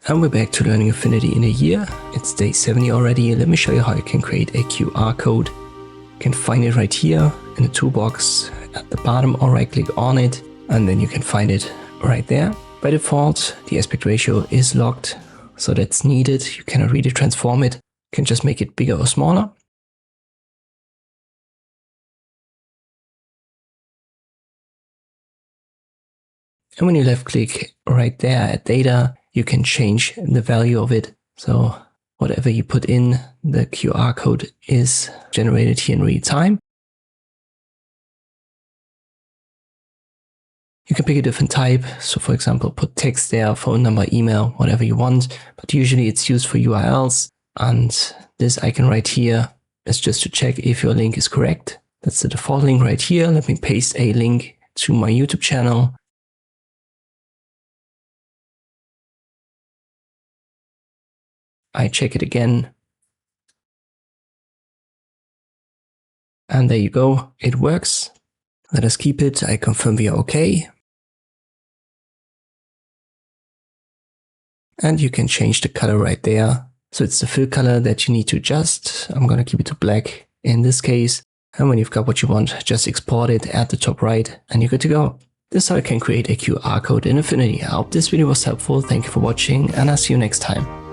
And we're back to learning Affinity in a year. It's day 70 already. Let me show you how you can create a QR code. You can find it right here in the toolbox at the bottom, or right click on it, and then you can find it right there. By default, the aspect ratio is locked, so that's needed. You cannot really transform it. You can just make it bigger or smaller. And when you left click right there at data, you can change the value of it. So whatever you put in, the QR code is generated here in real time. You can pick a different type. So for example, put text there, phone number, email, whatever you want. But usually it's used for URLs. And this icon right here is just to check if your link is correct. That's the default link right here. Let me paste a link to my YouTube channel. I check it again. And there you go. It works. Let us keep it. I confirm we are okay. And you can change the color right there. So it's the fill color that you need to adjust. I'm going to keep it to black in this case. And when you've got what you want, just export it at the top right and you're good to go. This is how you can create a QR code in Affinity. I hope this video was helpful. Thank you for watching and I'll see you next time.